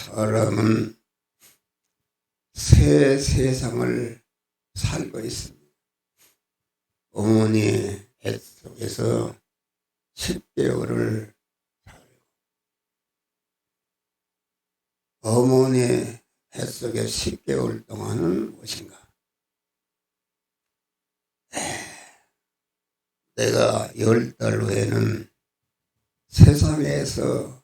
사람은 새 세상을 살고 있습니다. 어머니 뱃속에서 10개월을 살고, 어머니 뱃속에 10개월 동안은 무엇인가? 내가 10달 후에는 세상에서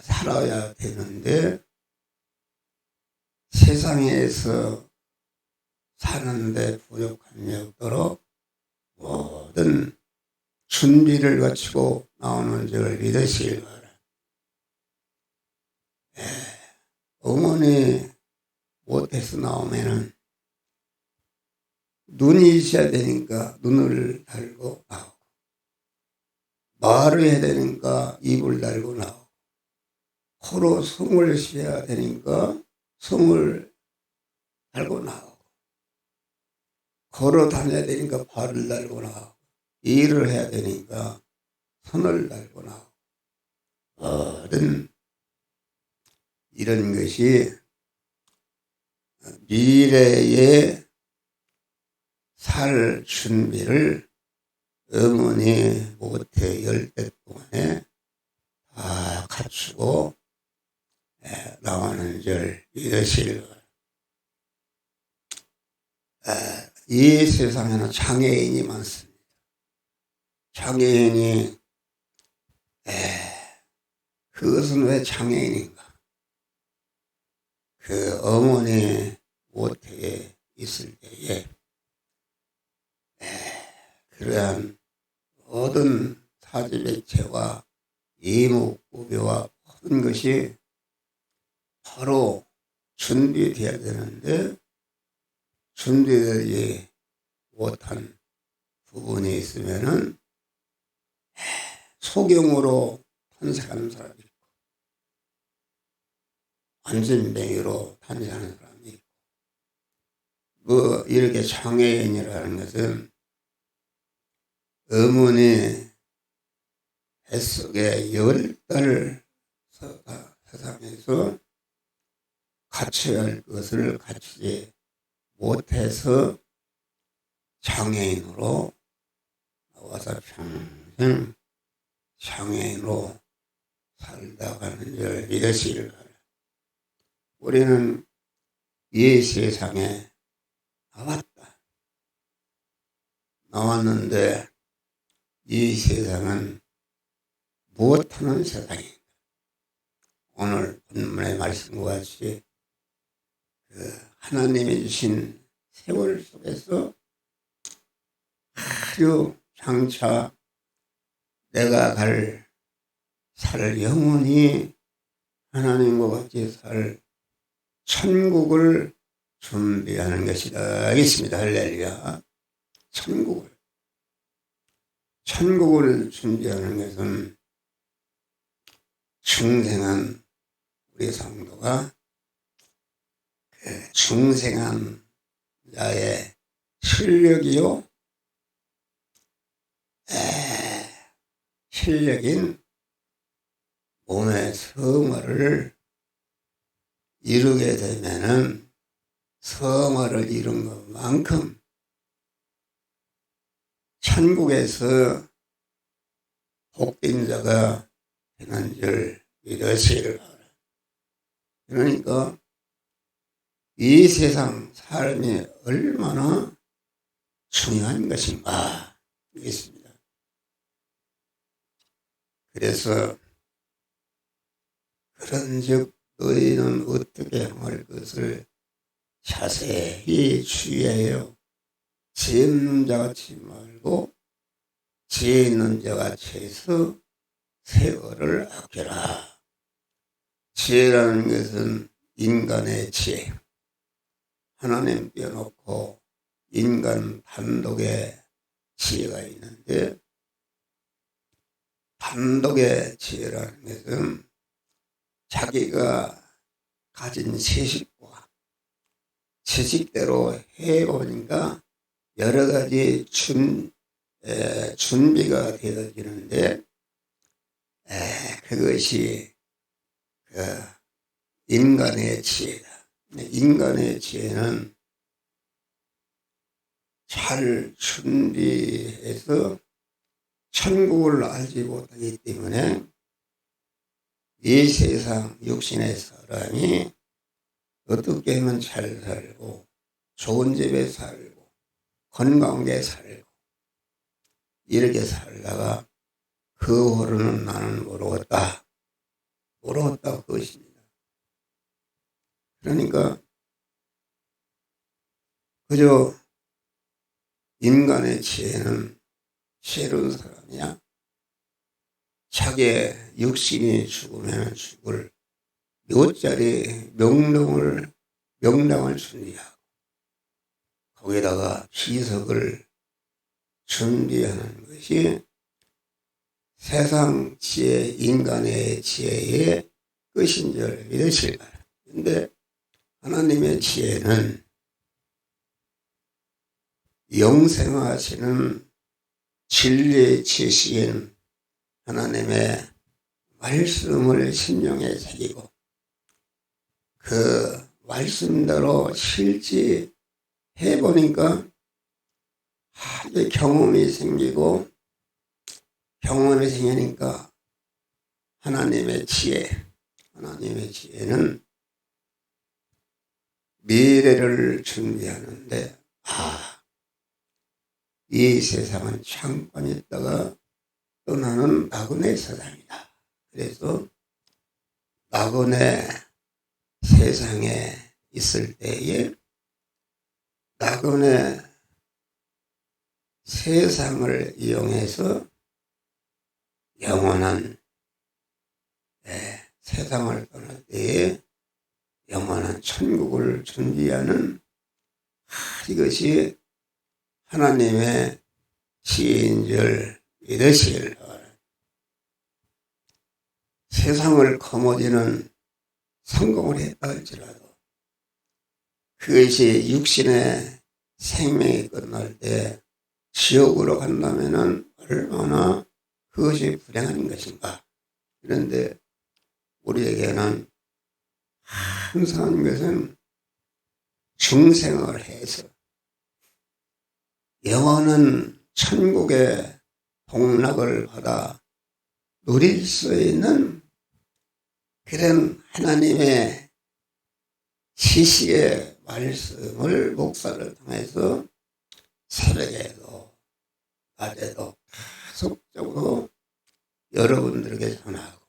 살아야 되는데, 세상에서 사는데 부족함이 없도록 모든 준비를 갖추고 나오는 줄 믿으시길 바랍니다. 어머니 못해서 나오면은 눈이 있어야 되니까 눈을 달고 나오고, 말을 해야 되니까 입을 달고 나오고, 코로 숨을 쉬어야 되니까 숨을 달고 나오고, 걸어 다녀야 되니까 발을 달고 나오고, 일을 해야 되니까 손을 달고 나오고, 모든 이런 것이 미래에 살 준비를 어머니 못해 10대 동안에 다 갖추고 나오는 줄 믿으시길 바랍니다. 이 세상에는 장애인이 많습니다. 장애인이 그것은 왜 장애인인가? 그 어머니 못해 있을 때에 그러한 모든 사지배체와 이목구비와 모든 것이 바로 준비되어야 되는데 준비되지 못한 부분이 있으면은 소경으로 탄생하는 사람이 있고, 안전뱅이로 탄생하는 사람이 있고, 이렇게 장애인이라는 것은 어머니 뱃속에 10달 세상에서 갖춰야 할 것을 갖추지 못해서 장애인으로 나와서 평생 장애인으로 살다 가는 줄 믿으시길 바랍니다. 우리는 이 세상에 나왔는데 이 세상은 무엇하는 세상입니다. 오늘 본문의 말씀과 같이 하나님이 주신 세월 속에서 아주 장차 내가 살 영원히 하나님과 같이 살 천국을 준비하는 것이다. 알겠습니다. 할렐루야. 천국을 준비하는 것은 중생한 우리 성도가 중생한 자의 실력이요, 실력인 몸의 성화를 이루게 되면은 성화를 이룬 것만큼 천국에서 복된 자가 되는 줄 믿으시길 바랍니다. 그러니까 이 세상 삶이 얼마나 중요한 것인가 있습니다. 그래서 그런즉 너희는 어떻게 행할 것을 자세히 주의하여 죄 없는 자같이 말고 죄 있는 자같이 해서 세월을 아껴라. 죄라는 것은 인간의 죄, 하나님 떼어놓고 인간 단독의 지혜가 있는데, 단독의 지혜라는 것은 자기가 가진 지식과 지식대로 해보니까 여러 가지 준비가 되어지는데, 그것이 인간의 지혜다. 인간의 지혜는 잘 준비해서 천국을 알지 못하기 때문에 이 세상 육신의 사람이 어떻게 하면 잘 살고 좋은 집에 살고 건강하게 살고 이렇게 살다가 그 후로는 나는 모르겠다 그것입니다. 그러니까 그저 인간의 지혜는 지혜로운 사람이야. 자기의 육신이 죽으면 죽을 묘자리 명당을 준비하고 거기다가 비석을 준비하는 것이 세상 지혜, 인간의 지혜의 끝인 줄 믿으실 바랍니다. 그런데 하나님의 지혜는 영생하시는 진리의 지시인 하나님의 말씀을 심령에 새기고 그 말씀대로 실지 해보니까 아주 경험이 생기고 경험이 생기니까 하나님의 지혜는 미래를 준비하는데 이 세상은 잠깐 있다가 떠나는 나그네 세상이다. 그래서 나그네 세상에 있을 때에 나그네 세상을 이용해서 영원한 세상을 떠날 때에 영원한 천국을 준비하는 이것이 하나님의 지혜인 줄 믿으시길 바랍니다. 세상을 거머쥐는 성공을 했다 할지라도 그것이 육신의 생명이 끝날 때 지옥으로 간다면 얼마나 그것이 불행한 것인가. 그런데 우리에게는 항상 것은 중생을 해서 영원한 천국의 복락을 받아 누릴 수 있는 그런 하나님의 지식의 말씀을 목사를 통해서 새벽에도 낮에도 계속적으로 여러분들에게 전하고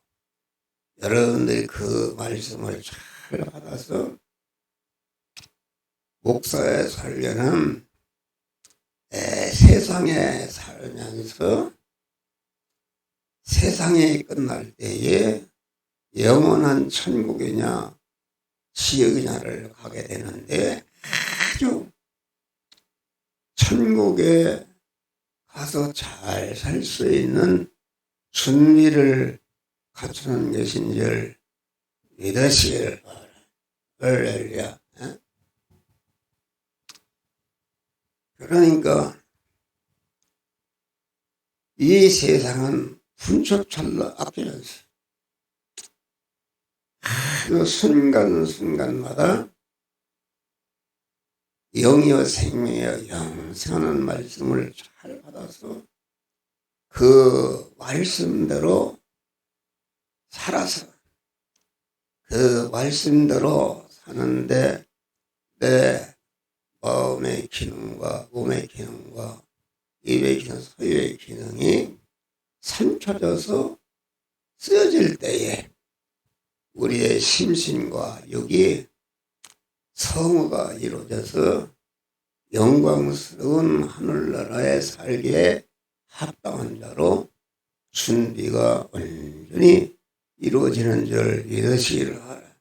여러분들이 그 말씀을 잘 받아서 목사의 설교는 세상에 살면서 세상이 끝날 때에 영원한 천국이냐 지옥이냐를 가게 되는데 아주 천국에 가서 잘 살 수 있는 준비를 갖추는 것인 줄 믿으시길 바랍니다. 할렐루야. 그러니까 이 세상은 분초찰나 앞이면서 그 순간순간마다 영이여 생명이여 영생하는 말씀을 잘 받아서 그 말씀대로 살아서 그 말씀대로 사는데 내 마음의 기능과 몸의 기능과 입의 기능, 소유의 기능이 삼켜져서 쓰여질 때에 우리의 심신과 육이 성화가 이루어져서 영광스러운 하늘나라에 살기에 합당한 자로 준비가 완전히 이루어지는 줄 믿으시기를 하라.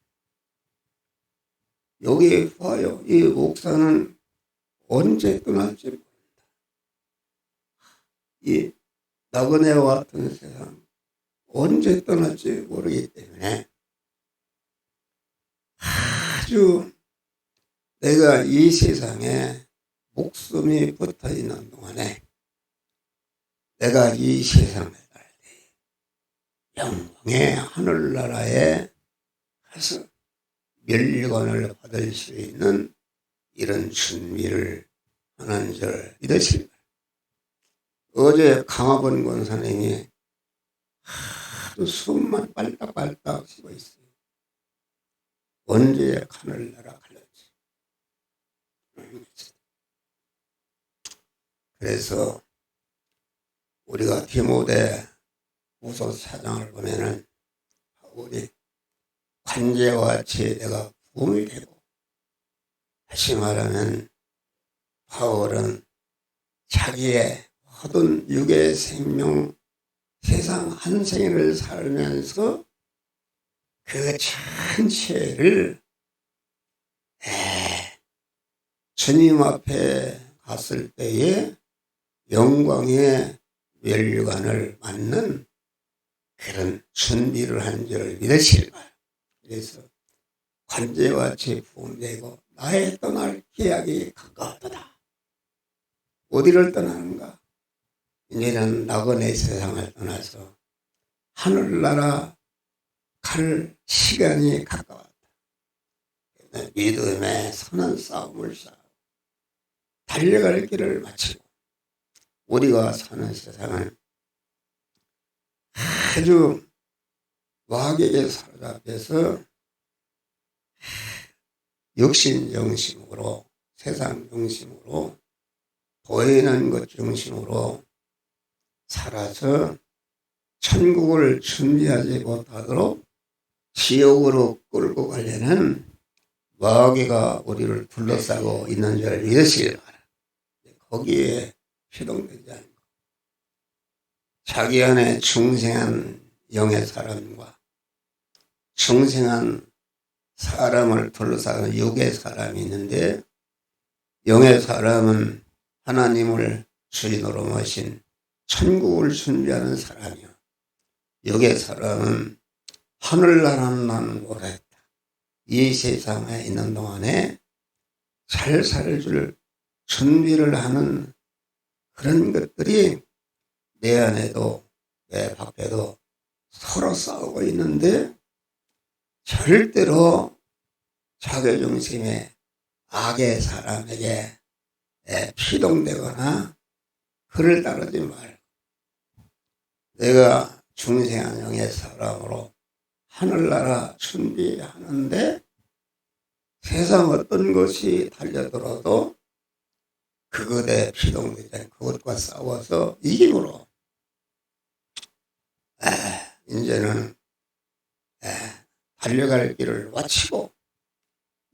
여기 봐요. 이 목사는 언제 떠날지 모른다. 이 나그네와 같은 세상 언제 떠날지 모르기 때문에 아주 내가 이 세상에 목숨이 붙어 있는 동안에 내가 이 세상에 갈 때 영광의 하늘나라에 가서 멸류관을 받을 수 있는 이런 준비를 하는 줄 믿으시기 바랍니다. 어제 강화본 권사님이 하도 숨만 빨딱빨딱 쉬고 있어요. 언제 하늘나라 갈지. 그래서 우리가 디모데 후서 4장을 보면은 바울이 관제와 같이 내가 부흥이 되고, 다시 말하면 바울은 자기의 모든 육의 생명, 세상 한 생을 살면서 그 전체를 주님 앞에 갔을 때에 영광의 멸류관을 맞는 그런 준비를 한 줄 믿으시길 바랍니다. 그래서 관제와 같이 부흥되고 나의 떠날 계약이 가까웠다. 어디를 떠나는가? 이제는 나그네 세상을 떠나서 하늘나라 갈 시간이 가까웠다. 믿음의 선한 싸움을 싸우고 달려갈 길을 마치고 우리가 사는 세상은 아주 마귀에게 사로잡혀서 육신 정신으로, 세상 정신으로, 보이는 것 정신으로 살아서 천국을 준비하지 못하도록 지옥으로 끌고 가려는 마귀가 우리를 둘러싸고 있는 줄 믿으시길 바랍니다. 거기에 피동되지 않고 자기 안에 중생한 영의 사람과 중생한 사람을 둘러싸는 육의 사람이 있는데, 영의 사람은 하나님을 주인으로 모신 천국을 준비하는 사람이요, 육의 사람은 하늘나라는 나는 모르겠다. 이 세상에 있는 동안에 잘 살줄 준비를 하는 그런 것들이 내 안에도 내 밖에도 서로 싸우고 있는데, 절대로 자기중심의 악의 사람에게 피동되거나 그를 따르지 말고, 내가 중생한 영의 사람으로 하늘나라 준비하는데 세상 어떤 것이 달려들어도 그것에 피동되지 않고 그것과 싸워서 이김으로 이제는 달려갈 길을 마치고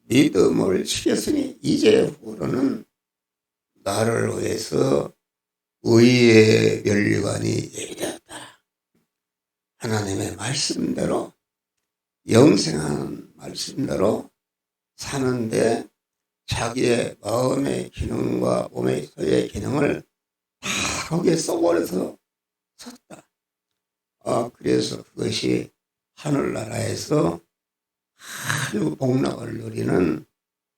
믿음을 지켰으니 이제부터는 나를 위해서 의의 멸류관이 예비되었다. 하나님의 말씀대로, 영생하는 말씀대로 사는데 자기의 마음의 기능과 몸의 소의 기능을 다 거기에 써버려서 섰다. 그래서 그것이 하늘나라에서 아주 복락을 누리는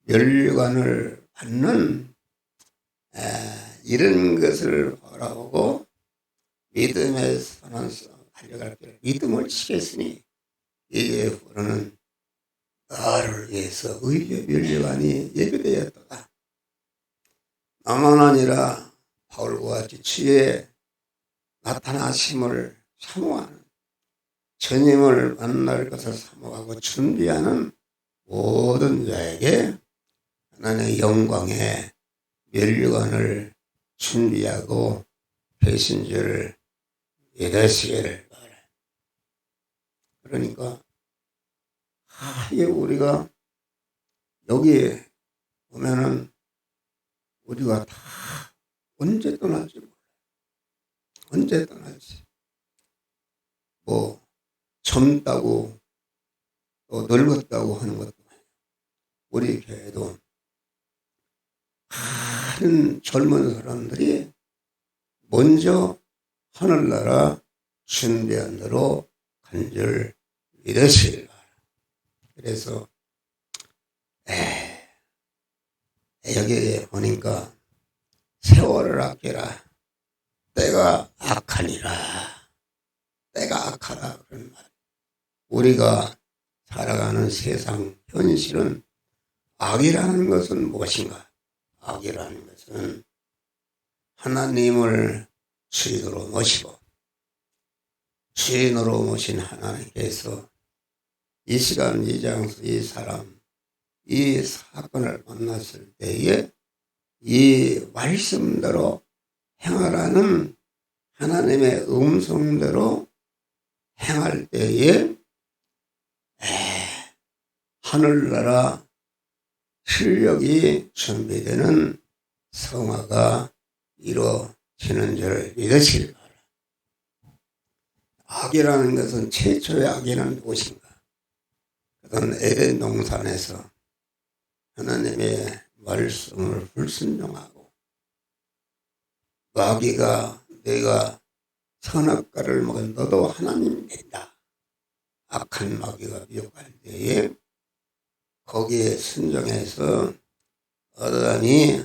멸류관을 받는 이런 것을 바라보고 믿음의 선한 달려갈 길, 믿음을 지켰으니 이제부터는 나를 위해서 의의 멸류관이 예비되었다. 나만 아니라 바울과 같이 주의 나타나심을 사모하는, 주님을 만날 것을 사모하고 준비하는 모든 자에게 하나님의 영광의 멸류관을 준비하고 계신 줄 믿으시기를 바랍니다. 그러니까 이게 우리가 여기에 보면은 우리가 다 언제 떠날지 몰라요. 언제 떠날지. 젊다고 또 늙었다고 하는 것도 아니에요. 우리 교회도 많은 젊은 사람들이 먼저 하늘나라 준비한 대로 간 줄 믿으시길 바랍니다. 그래서 여기 보니까 세월을 아끼라, 때가 악하니라. 때가 악하다 그런 말. 우리가 살아가는 세상 현실은 악이라는 것은 무엇인가? 악이라는 것은 하나님을 주인으로 모시고 주인으로 모신 하나님께서 이 시간 이 장소 이 사람 이 사건을 만났을 때에 이 말씀대로 행하라는 하나님의 음성대로 행할 때에 하늘나라 실력이 준비되는 성화가 이루어지는 줄 믿으시기 바랍니다. 악이라는 것은 최초의 악이는 무엇인가? 그건 에덴 동산에서 하나님의 말씀을 불순종하고 마귀가 내가 선악과를 먹은 너도 하나님이 된다. 악한 마귀가 미혹할 때에 거기에 순종해서 아담이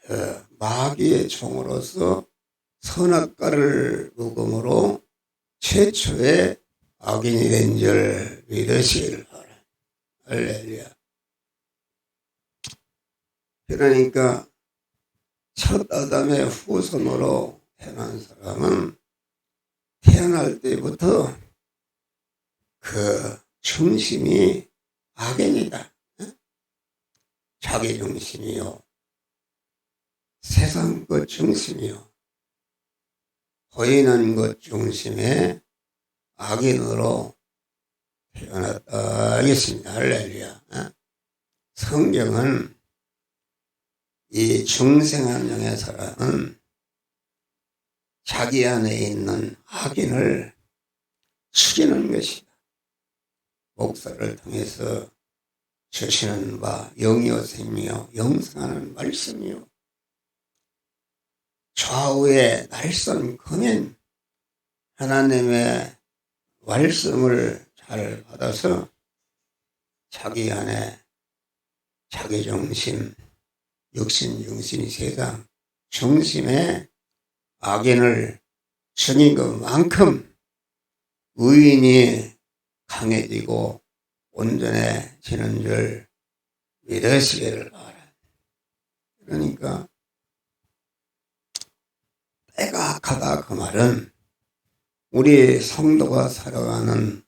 그 마귀의 종으로서 선악과를 먹음으로 최초의 악인이 된 줄 믿으시기를 바랍니다. 할렐루야. 그러니까 첫 아담의 후손으로 태어난 사람은 태어날 때부터 그 중심이 악인이다. 자기 중심이요, 세상 것 중심이요, 보이는 것 중심의 악인으로 태어났다 하겠습니다. 할렐루야. 성경은 이 중생한 영의 사람은 자기 안에 있는 악인을 죽이는 것이다. 목사를 통해서 주시는 바 영이요 생명이요 영생하는 말씀이요 좌우에 날선 검인 하나님의 말씀을 잘 받아서 자기 안에 자기 중심, 육신 중심, 세상 중심의 악인을 죽인 것만큼 의인이 강해지고 온전해지는 줄 믿으시기를 바랍니다. 그러니까 때가 악하다 그 말은 우리 성도가 살아가는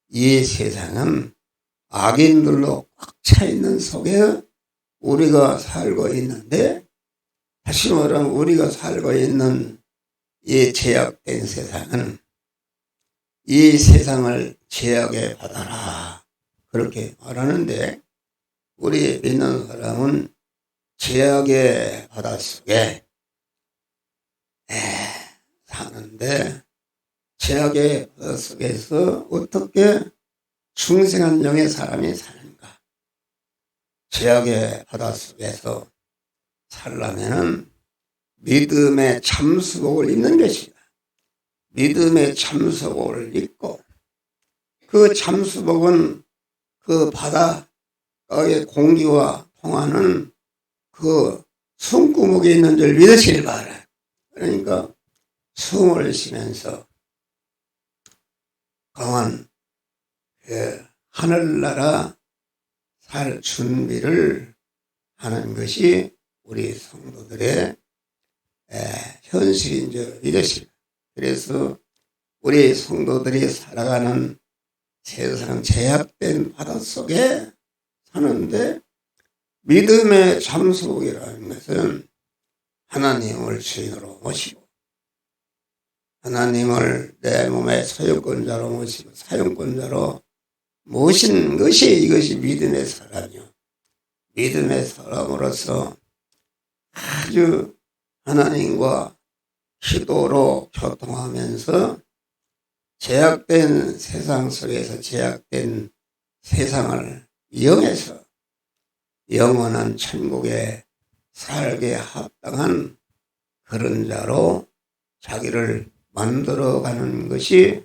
이 세상은 악인들로 꽉 차 있는 속에 우리가 살고 있는데, 다시 말하면 우리가 살고 있는 이 제약된 세상은 이 세상을 제약에 받아라 그렇게 말하는데, 우리 믿는 사람은 제약의 바다 속에 사는데, 제약의 바다 속에서 어떻게 중생한 영의 사람이 사는가? 제약의 바다 속에서 살려면은 믿음의 참수복을 입는 것이다. 믿음의 참수복을 입고 그 참수복은 그 바다의 공기와 통하는 그 숨구멍에 있는 줄 믿으시길 바라. 그러니까 숨을 쉬면서 강한 하늘나라 살 준비를 하는 것이 우리 성도들의 현실인 줄 믿으십니다. 그래서 우리 성도들이 살아가는 세상 제약된 바다 속에 사는데, 믿음의 참수복이라는 것은 하나님을 주인으로 모시고 하나님을 내 몸의 소유권자로 모시고 사용권자로 모신 것이, 이것이 믿음의 사람이요, 믿음의 사람으로서 아주 하나님과 기도로 교통하면서 제약된 세상 속에서 제약된 세상을 이용해서 영원한 천국에 살게 합당한 그런 자로 자기를 만들어가는 것이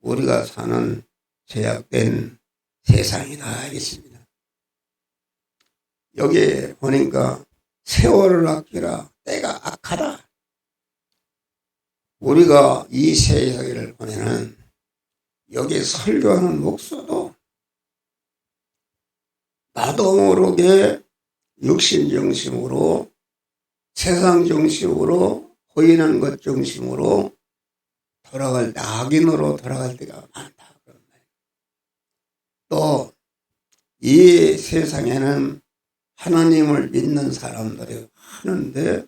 우리가 사는 제약된 세상이다 하겠습니다. 여기 보니까 세월을 아끼라, 때가 악하다. 우리가 이 세상을 보내는 여기 설교하는 목사도 속에 육신 중심으로 세상 중심으로 보이는 것 중심으로 돌아갈 때 악인으로 돌아갈 때가 많다. 또 이 세상에는 하나님을 믿는 사람들이 많은데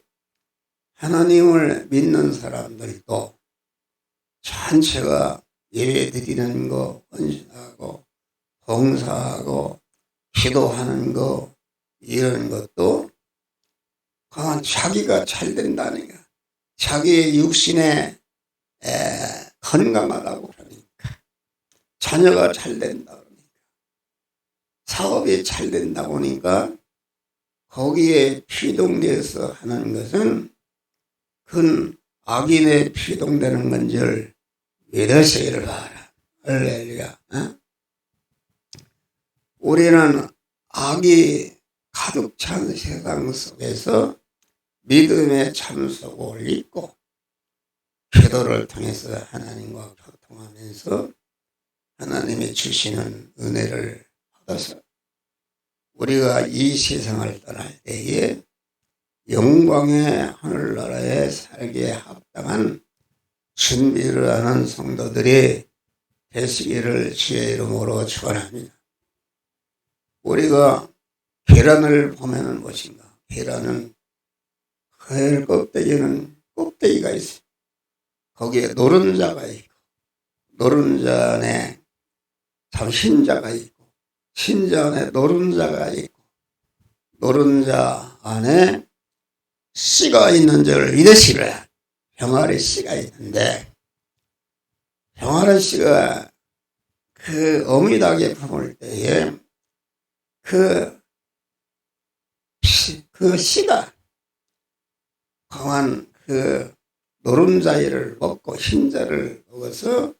하나님을 믿는 사람들도 전체가 예배 드리는 거, 헌신하고 봉사하고 기도하는 거 이런 것도 그건 자기가 잘 된다는 거야. 자기의 육신에 건강하다고 그러니까 자녀가 잘 된다 그러니까 사업이 잘 된다 보니까 거기에 피동돼서 하는 것은 그건 악인에 피동되는 건 줄 믿으시기를 바라. 할렐루야. 우리는 악이 가득 찬 세상 속에서 믿음의 참석을 잊고 기도를 통해서 하나님과 소통하면서 하나님이 주시는 은혜를 받아서 우리가 이 세상을 떠날 때에 영광의 하늘나라에 살기에 합당한 준비를 하는 성도들이 되시기를 주의 이름으로 축원합니다. 우리가 계란을 보면은 무엇인가? 계란은 그 껍데기는 껍데기가 있어요. 거기에 노른자가 있고 노른자 안에 참 흰자가 있고 흰자 안에 노른자가 있고 노른자 안에 씨가 있는 줄 믿으시라. 병아리 씨가 있는데 병아리 씨가 그 어미닭에 품을 때에 그 씨가 강한 그 노른자를 먹고 흰자를 먹어서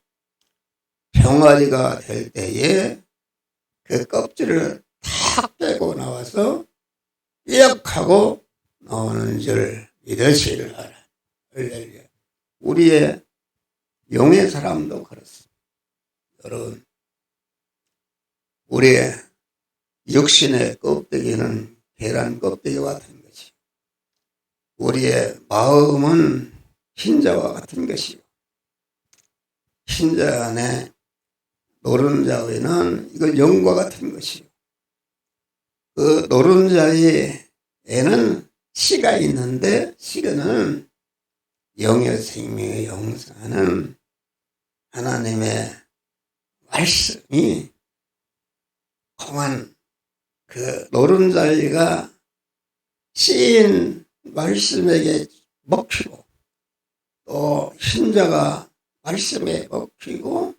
병아리가 될 때에 그 껍질을 탁 빼고 나와서 삐약하고 나오는 줄 믿으시기를 바라. 우리의 영의 사람도 그렇습니다. 여러분, 우리의 육신의 껍데기는 계란 껍데기와 같은 것이요. 우리의 마음은 흰자와 같은 것이요. 흰자 안에 노른자 위는 이거 영과 같은 것이요. 그 노른자에는 씨가 있는데 씨는 영의 생명의 영생하는 하나님의 말씀이 공한 그 노른자가 씨인 말씀에게 먹히고 또 흰자가 말씀에 먹히고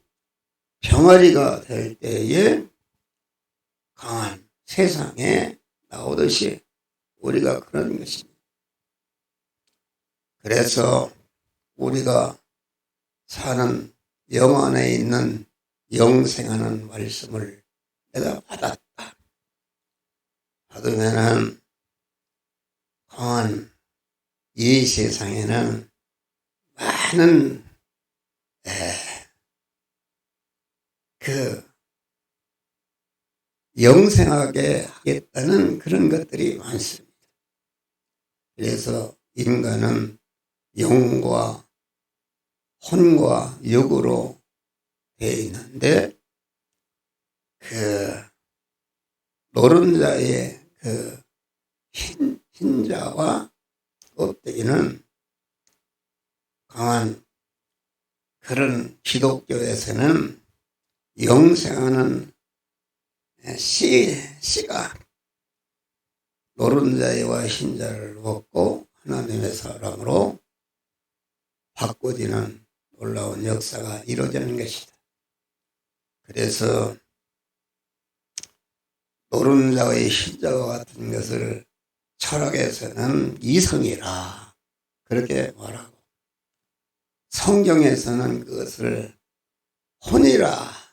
병아리가 될 때에 강한 세상에 나오듯이 우리가 그런 것입니다. 그래서 우리가 사는 영 안에 있는 영생하는 말씀을 내가 받았다. 받으면은 강한 이 세상에는 많은 그 영생하게 하겠다는 그런 것들이 많습니다. 그래서 인간은 영과 혼과 육으로 되어 있는데 그 노른자의 그 흰자와 껍데기는 강한 그런 기독교에서는 영생하는 씨가 노른자와 흰자를 먹고 하나님의 사람으로 바꿔지는 놀라운 역사가 이루어지는 것이다. 그래서 노른자의 흰자와 같은 것을 철학에서는 이성이라 그렇게 말하고 성경에서는 그것을 혼이라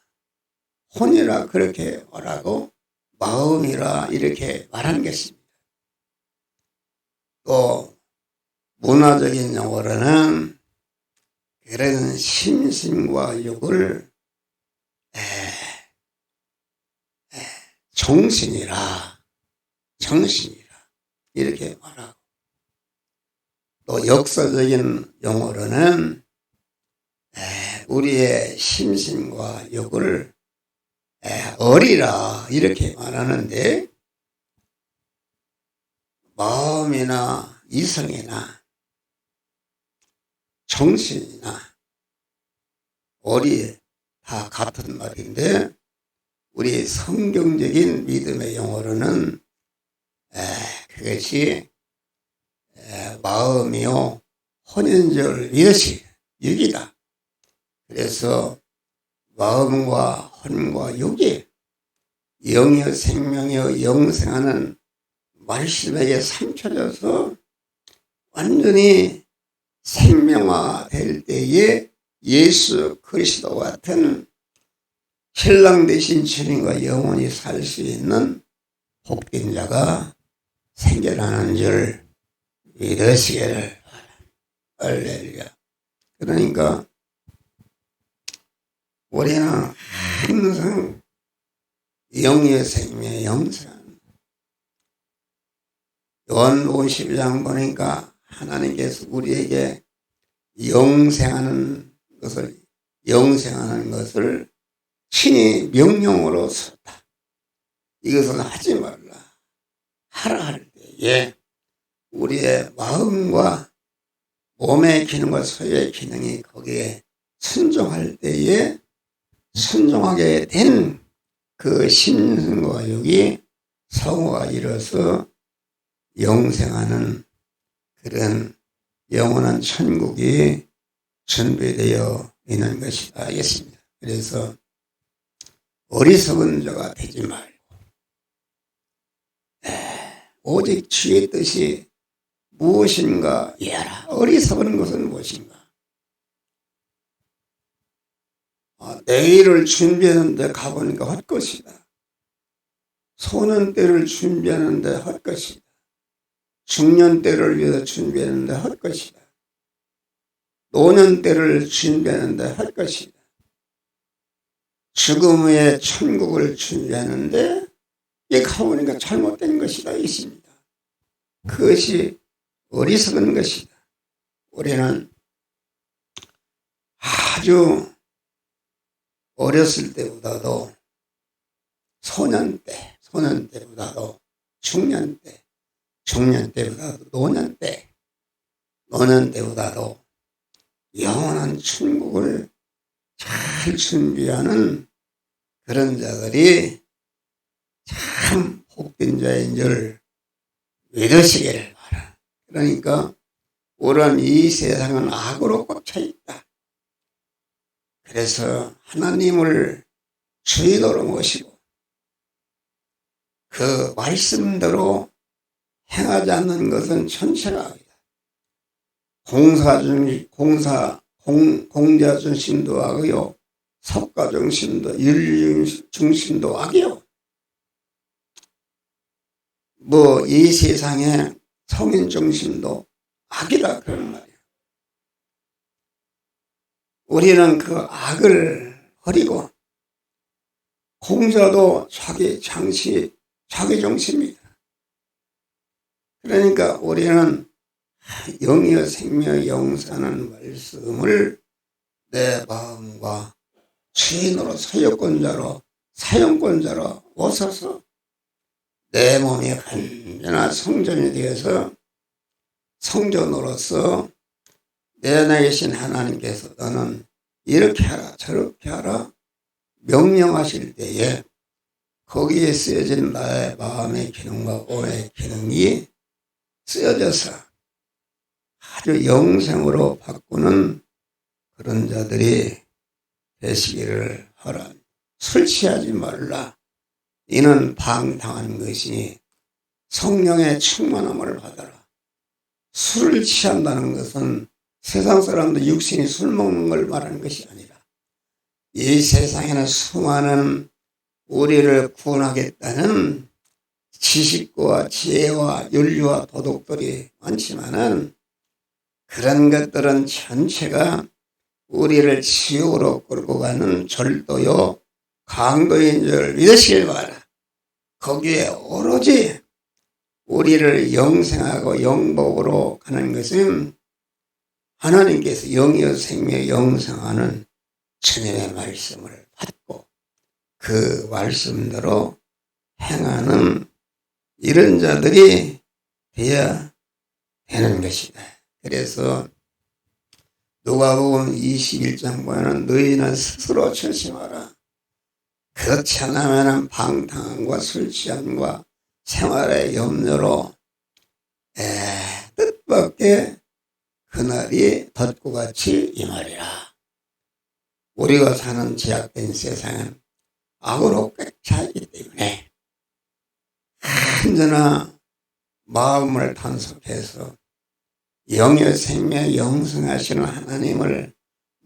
그렇게 말하고 마음이라 이렇게 말하는 것입니다. 또 문화적인 용어로는 그런 심신과 육을 정신이라 정신이라 이렇게 말하고, 또 역사적인 용어로는 우리의 심신과 육을 어리라 이렇게 말하는데, 마음이나 이성이나 정신이나 어리 다 같은 말인데, 우리 성경적인 믿음의 용어로는 그것이 마음이요 혼연절 이것이 육이다. 그래서 마음과 혼과 육이 영이요 생명이요 영생하는 말씀에게 삼켜져서 완전히 생명화될 때에 예수 그리스도 같은 신랑 되신 주님과 영원히 살 수 있는 복된 자가 생겨나는 줄 믿으시기를 바랍니다. 할렐루야. 그러니까 우리는 항상 영의 생명의 영생, 요한복음 12장 보니까 하나님께서 우리에게 영생하는 것을 친히 명령으로 썼다. 이것은 하지 말라. 하라 할 때에 우리의 마음과 몸의 기능과 소유의 기능이 거기에 순종할 때에 순종하게 된 그 심신과 육이 성화가 이뤄서 영생하는 그런 영원한 천국이 준비되어 있는 것이다 하겠습니다. 그래서 어리석은 자가 되지 말고 오직 주의 뜻이 무엇인가 이해하라. 어리석은 것은 무엇인가? 내일을 준비하는데 가보니까 헛것이다. 소년 때를 준비하는데 헛것이다. 중년 때를 위해서 준비하는데 헛것이다. 노년 때를 준비하는데 헛것이다. 죽음 후에 천국을 준비하는데 이게 가보니까 잘못된 것이다 있습니다. 그것이 어리석은 것이다. 우리는 아주 어렸을 때보다도 소년 때보다도 중년 때보다도 노년 때보다도 영원한 천국을 잘 준비하는 그런 자들이 참 복된 자인 줄 믿으시기를 바라. 그러니까 오늘 이 세상은 악으로 꽉차 있다. 그래서 하나님을 주의도로 모시고 그 말씀대로 행하지 않는 것은 천체가 악이다. 공자 중심도 악이요, 석가 중심도, 윤리 중심도 악이요. 이 세상에 성인 중심도 악이다 그런 말이에요. 우리는 그 악을 버리고, 공자도 자기 중심이다. 그러니까 우리는 영이여 생명 영사는 말씀을 내 마음과 주인으로 사용권자로 오셔서 내 몸이 완전한 성전이 되어서 성전으로서 내 안에 계신 하나님께서 너는 이렇게 하라 저렇게 하라 명령하실 때에 거기에 쓰여진 나의 마음의 기능과 몸의 기능이 쓰여져서 아주 영생으로 바꾸는 그런 자들이 되시기를 하라. 술 취하지 말라. 이는 방탕한 것이니 성령의 충만함을 받아라. 술을 취한다는 것은 세상 사람들 육신이 술 먹는 걸 말하는 것이 아니라 이 세상에는 수많은 우리를 구원하겠다는 지식과 지혜와 윤리와 도덕들이 많지만은 그런 것들은 전체가 우리를 지옥으로 끌고 가는 절도요 강도인 줄 믿으시길 바라. 거기에 오로지 우리를 영생하고 영복으로 가는 것은 하나님께서 영이요 생명 영생하는 주님의 말씀을 받고 그 말씀대로 행하는 이런 자들이 되어야 되는 것이다. 그래서 누가복음 21장 보면 너희는 스스로 조심하라. 그렇지 않으면 방탕함과 술 취함과 생활의 염려로 뜻밖의 그날이 덧고같이 임하리라. 우리가 사는 제약된 세상은 악으로 꽉 차 있기 때문에 언제나 마음을 단속해서 영의 생명 영생하시는 하나님을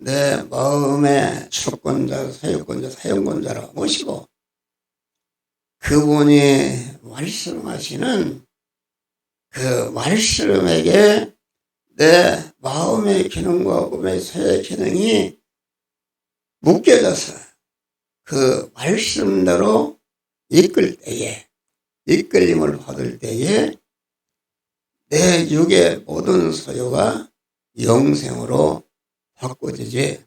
내 마음의 주권자, 소유권자, 사용권자로 모시고 그분이 말씀하시는 그 말씀에게 내 마음의 기능과 몸의 소유의 기능이 묶여져서 그 말씀대로 이끌 때에, 이끌림을 받을 때에 내 육의 모든 소유가 영생으로 바꿔지지.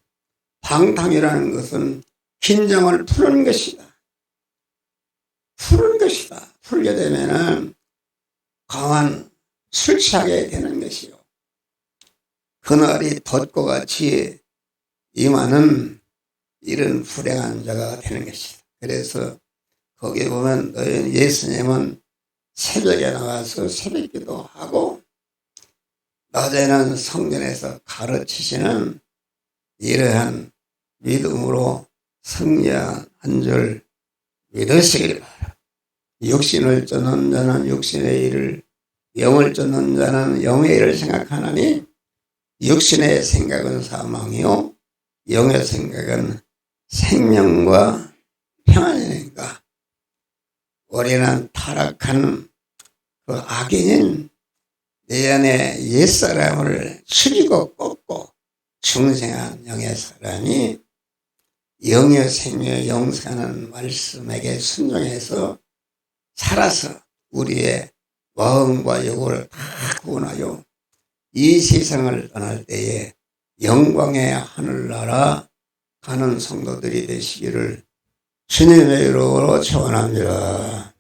방탕이라는 것은 긴장을 푸는 것이다. 푸는 것이다. 풀게 되면은 강한 술 취하게 되는 것이요. 그날이 덧과 같이 임하는 이런 불행한 자가 되는 것이다. 그래서 거기에 보면 예수님은 새벽에 나가서 새벽기도 하고 낮에는 성전에서 가르치시는 이러한 믿음으로 승리한 한 줄 믿으시길 바랍니다. 육신을 쫓는 자는 육신의 일을, 영을 쫓는 자는 영의 일을 생각하나니 육신의 생각은 사망이요 영의 생각은 생명과 평안이니까 우리는 타락한 그 악인인 내 안에 옛사람을 죽이고 꺾고 중생한 영의 사람이 영의 생명의 영생하는 말씀에게 순종해서 살아서 우리의 마음과 영을 다 구원하여 이 세상을 떠날 때에 영광의 하늘나라 가는 성도들이 되시기를 주님의 이름으로 축원합니다.